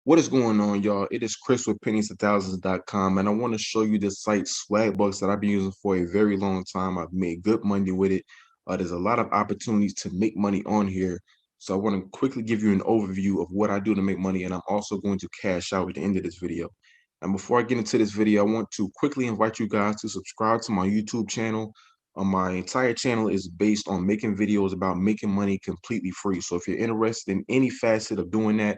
What is going on, y'all? It is Chris with pennies to thousands.com, and I want to show you this site, Swagbucks, that I've been using for a very long time. I've made good money with it. There's a lot of opportunities to make money on here. So I want to quickly give you an overview of what I do to make money, and I'm also going to cash out at the end of this video. And before I get into this video, I want to quickly invite you guys to subscribe to my YouTube channel. My entire channel is based on making videos about making money completely free. So if you're interested in any facet of doing that,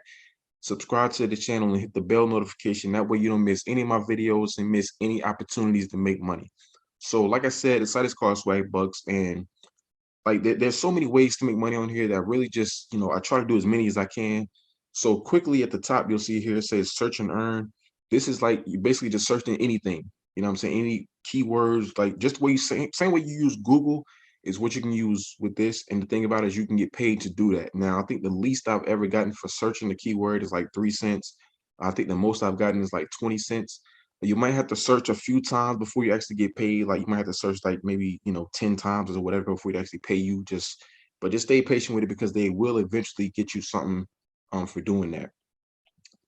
subscribe to the channel and hit the bell notification. That way you don't miss any of my videos and miss any opportunities to make money. So like I said, the site is called Swagbucks, and like there's so many ways to make money on here that really just, I try to do as many as I can. So quickly at the top, you'll see here it says search and earn. This is like you basically just searching anything. You know what I'm saying? Any keywords, like just the way you say, same way you use Google is what you can use with this. And the thing about it is you can get paid to do that. Now, I think the least I've ever gotten for searching the keyword is like 3 cents. I think the most I've gotten is like 20 cents. You might have to search a few times before you actually get paid. Like you might have to search like maybe 10 times or whatever before they actually pay you. But just stay patient with it because they will eventually get you something for doing that.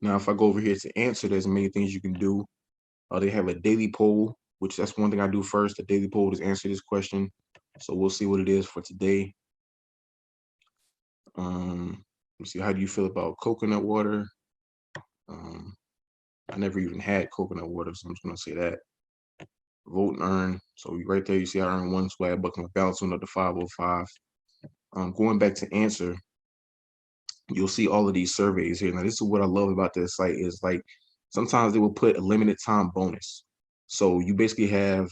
Now, if I go over here to answer, there's many things you can do. They have a daily poll, which that's one thing I do first. The daily poll is answer this question. So we'll see what it is for today. Let's see, how do you feel about coconut water? I never even had coconut water, so I'm just gonna say that. Vote and earn. So right there, you see I earned one swag buck. My balance went up to 505. Going back to answer, you'll see all of these surveys here. Now, this is what I love about this site is like sometimes they will put a limited time bonus. So you basically have,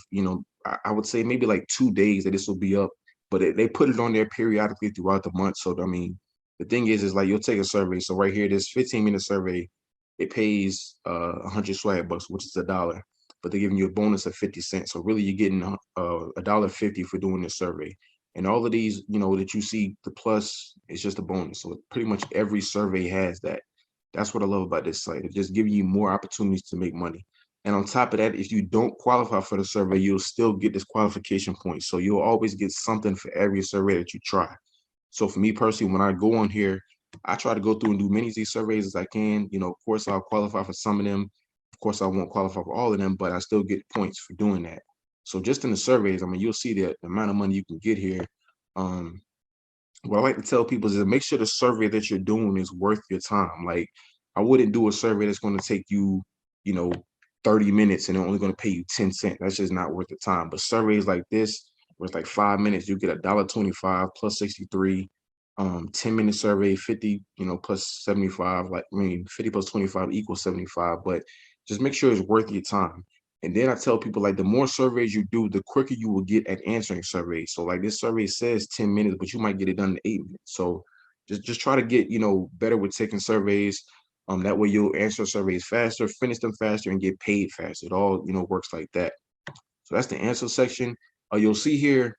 I would say maybe like 2 days that this will be up, but they put it on there periodically throughout the month. So I mean, the thing is like you'll take a survey. So right here, this 15-minute survey, it pays 100 swag bucks, which is $1, but they're giving you a bonus of 50 cents. So really, you're getting $1.50 for doing this survey. And all of these, that you see, the plus is just a bonus. So pretty much every survey has that. That's what I love about this site. It just gives you more opportunities to make money. And on top of that, if you don't qualify for the survey, you'll still get this qualification point. So you'll always get something for every survey that you try. So for me personally, when I go on here, I try to go through and do many of these surveys as I can. Of course, I'll qualify for some of them. Of course, I won't qualify for all of them, but I still get points for doing that. So just in the surveys, I mean, you'll see that the amount of money you can get here. What I like to tell people is to make sure the survey that you're doing is worth your time. Like, I wouldn't do a survey that's going to take you, you know, 30 minutes and they're only going to pay you 10 cents. That's just not worth the time. But surveys like this, where it's like 5 minutes, you get $1.25 plus 63. 10-minute survey, 50, plus 75. Like, I mean, 50 plus 25 equals 75. But just make sure it's worth your time. And then I tell people like the more surveys you do, the quicker you will get at answering surveys. So like this survey says 10 minutes, but you might get it done in 8 minutes. So just try to get, better with taking surveys. That way you'll answer surveys faster, finish them faster, and get paid faster. It all, works like that. So that's the answer section. You'll see here,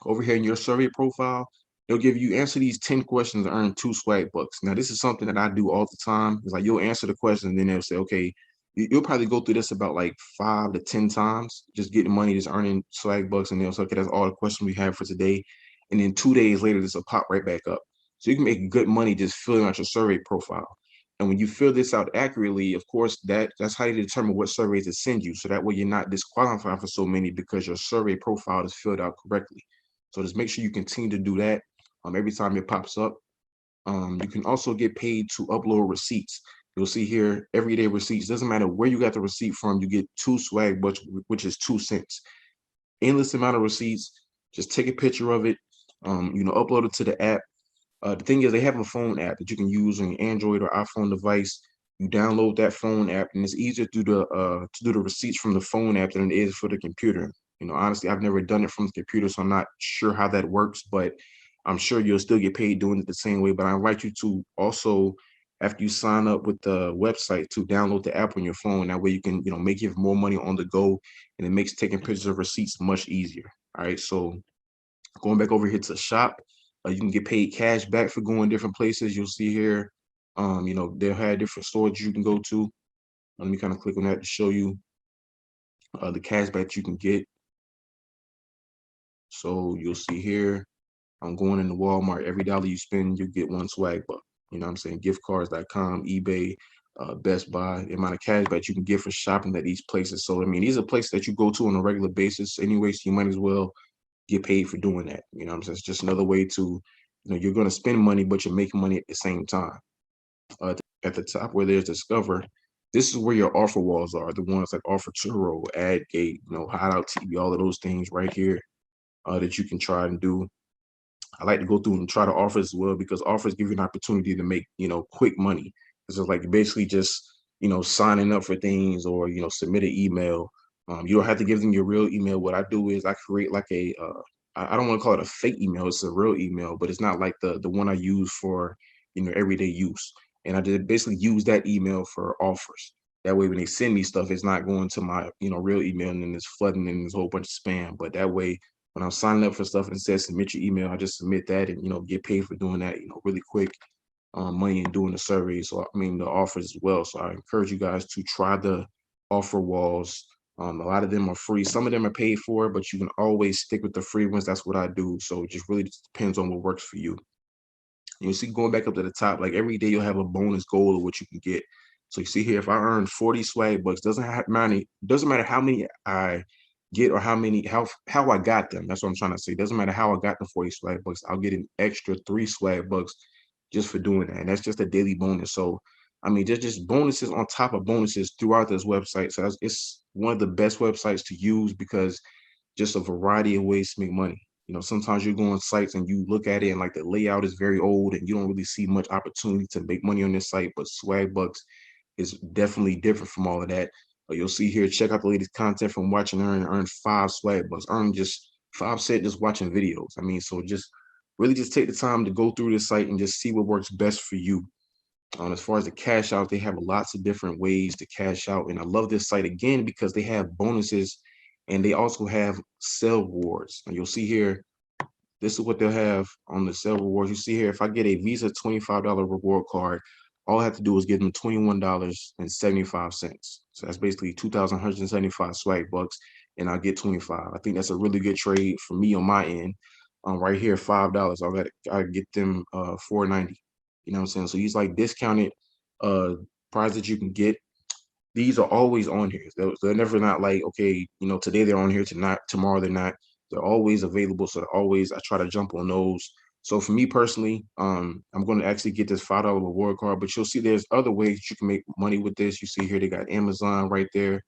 over here in your survey profile, it'll give you answer these 10 questions and earn 2 swag bucks. Now, this is something that I do all the time. It's like you'll answer the question and then they'll say, okay, you'll probably go through this about like 5 to 10 times, just getting money, just earning swag bucks. And they'll say, okay, that's all the questions we have for today. And then 2 days later, this will pop right back up. So you can make good money just filling out your survey profile. And when you fill this out accurately, of course, that's how you determine what surveys to send you. So that way you're not disqualified for so many because your survey profile is filled out correctly. So just make sure you continue to do that every time it pops up. You can also get paid to upload receipts. You'll see here everyday receipts. Doesn't matter where you got the receipt from, you get 2 swag, which is 2 cents. Endless amount of receipts. Just take a picture of it. Upload it to the app. The thing is, they have a phone app that you can use on your Android or iPhone device. You download that phone app, and it's easier to do the receipts from the phone app than it is for the computer. Honestly, I've never done it from the computer, so I'm not sure how that works, but I'm sure you'll still get paid doing it the same way. But I invite you to also, after you sign up with the website, to download the app on your phone. That way you can, make even more money on the go, and it makes taking pictures of receipts much easier. All right, so going back over here to shop, you can get paid cash back for going different places. You'll see here, they'll have different stores you can go to. Let me kind of click on that to show you the cash back you can get. So you'll see here, I'm going into Walmart. Every dollar you spend, you get 1 swag buck. You know what I'm saying? Giftcards.com, eBay, Best Buy, the amount of cash back you can get for shopping at these places. So I mean, these are places that you go to on a regular basis anyway, so you might as well get paid for doing that. You know what I'm saying? It's just another way to, you're going to spend money, but you're making money at the same time. At the top where there's Discover, this is where your offer walls are. The ones like Offer Turo, AdGate, Hideout TV, all of those things right here that you can try and do. I like to go through and try to offers as well because offers give you an opportunity to make, quick money. It's just like basically just, signing up for things or, submit an email. You don't have to give them your real email. What I do is I create like I don't want to call it a fake email. It's a real email, but it's not like the one I use for, everyday use. And I did basically use that email for offers. That way, when they send me stuff, it's not going to my, real email and then it's flooding and there's a whole bunch of spam. But that way, when I'm signing up for stuff and it says submit your email, I just submit that and get paid for doing that, really quick money and doing the surveys. So I mean the offers as well. So I encourage you guys to try the offer walls. A lot of them are free. Some of them are paid for, but you can always stick with the free ones. That's what I do. So it just really just depends on what works for you. You see, going back up to the top, like every day you'll have a bonus goal of what you can get. So you see here, if I earn 40 swag bucks, doesn't matter how many I get or how I got them. That's what I'm trying to say. Doesn't matter how I got the 40 swag bucks. I'll get an extra 3 swag bucks just for doing that. And that's just a daily bonus. So I mean, there's just bonuses on top of bonuses throughout this website. So it's one of the best websites to use because just a variety of ways to make money. Sometimes you go on sites and you look at it and like the layout is very old and you don't really see much opportunity to make money on this site, but Swagbucks is definitely different from all of that. You'll see here, check out the latest content from Watch and earn 5 Swagbucks, earn just 5 cents just watching videos. I mean, so just really just take the time to go through this site and just see what works best for you. As far as the cash out, they have lots of different ways to cash out. And I love this site again because they have bonuses and they also have sell rewards. And you'll see here, this is what they'll have on the sell rewards. You see here, if I get a Visa $25 reward card, all I have to do is give them $21.75. So that's basically 2,175 swag bucks, and I'll get 25. I think that's a really good trade for me on my end. Right here, $5. I get them $4.90. You know what I'm saying? So these like discounted prices that you can get. These are always on here. They're never not like, okay, today they're on here, tonight, tomorrow they're not. They're always available. So I try to jump on those. So for me personally, I'm going to actually get this $5 reward card, but you'll see there's other ways you can make money with this. You see here, they got Amazon right there.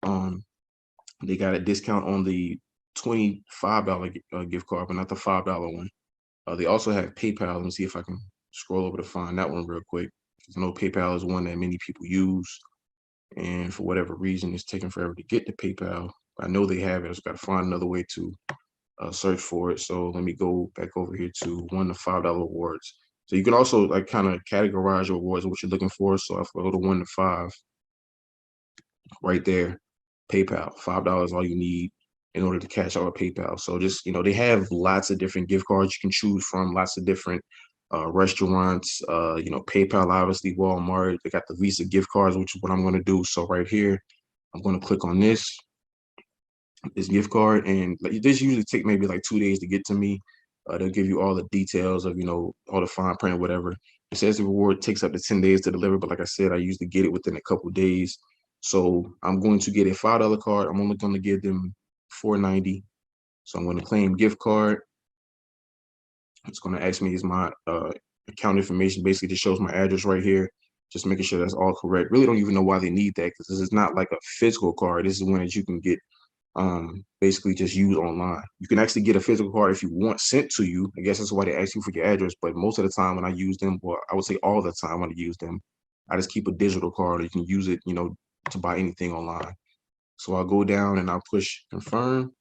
They got a discount on the $25 gift card, but not the $5 one. They also have PayPal. Let me see if I can scroll over to find that one real quick. I know PayPal is one that many people use. And for whatever reason, it's taking forever to get to PayPal. I know they have it. I just got to find another way to search for it. So let me go back over here to $1 to $5 rewards. So you can also like kind of categorize your rewards, what you're looking for. So if I go to 1 to 5, right there, PayPal, $5 all you need in order to cash out with PayPal. So just, they have lots of different gift cards you can choose from, lots of different restaurants, PayPal, obviously, Walmart. They got the Visa gift cards, which is what I'm going to do. So right here, I'm going to click on this gift card, and this usually take maybe like 2 days to get to me. They'll give you all the details of, all the fine print or whatever. It says the reward takes up to 10 days to deliver, but like I said, I usually get it within a couple days. So I'm going to get a $5 card. I'm only going to give them $4.90. So I'm going to claim gift card. It's going to ask me is my account information. Basically, just shows my address right here. Just making sure that's all correct. Really don't even know why they need that because this is not like a physical card. This is one that you can get basically just use online. You can actually get a physical card if you want sent to you. I guess that's why they ask you for your address. But most of the time when I use them, well, I would say all the time when I use them, I just keep a digital card. You can use it, to buy anything online. So I'll go down and I'll push confirm.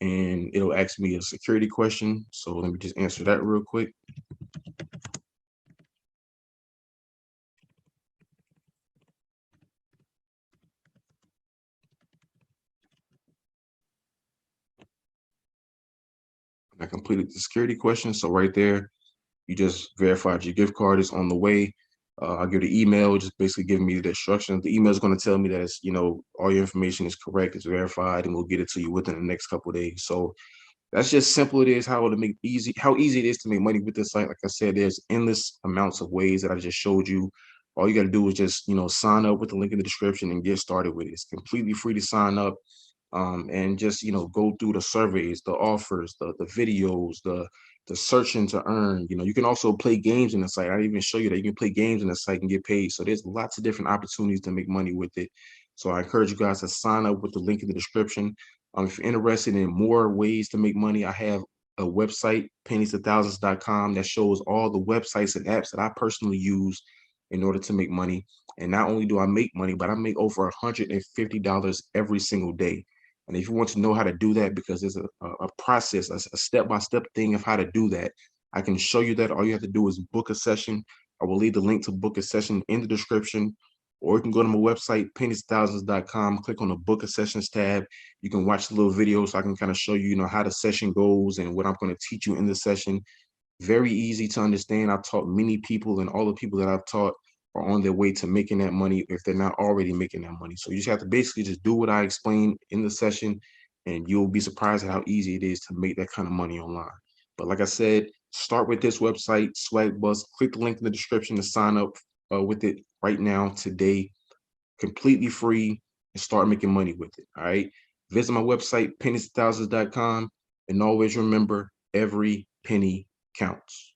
And it'll ask me a security question. So let me just answer that real quick. I completed the security question. So right there, you just verified your gift card is on the way. I'll give the email, just basically giving me the instructions. The email is going to tell me that it's, all your information is correct, it's verified, and we'll get it to you within the next couple of days. So that's just simple it is, how easy it is to make money with this site. Like I said, there's endless amounts of ways that I just showed you. All you got to do is just, sign up with the link in the description and get started with it. It's completely free to sign up. And just, go through the surveys, the offers, the videos, the searching to earn. You can also play games in the site. I didn't even show you that you can play games in the site and get paid. So there's lots of different opportunities to make money with it. So I encourage you guys to sign up with the link in the description. If you're interested in more ways to make money, I have a website, pennies2thousands.com, that shows all the websites and apps that I personally use in order to make money. And not only do I make money, but I make over $150 every single day. And if you want to know how to do that, because there's a process, a step-by-step thing of how to do that, I can show you that. All you have to do is book a session. I will leave the link to book a session in the description, or you can go to my website, pennies2thousands.com, click on the book a sessions tab. You can watch the little video so I can kind of show you, how the session goes and what I'm going to teach you in the session. Very easy to understand. I've taught many people, and all the people that I've taught are on their way to making that money if they're not already making that money. So you just have to basically just do what I explained in the session, and you'll be surprised at how easy it is to make that kind of money online. But like I said, start with this website, Swagbucks. Click the link in the description to sign up with it right now, today, completely free, and start making money with it. All right. Visit my website, pennies2thousands.com, and always remember, every penny counts.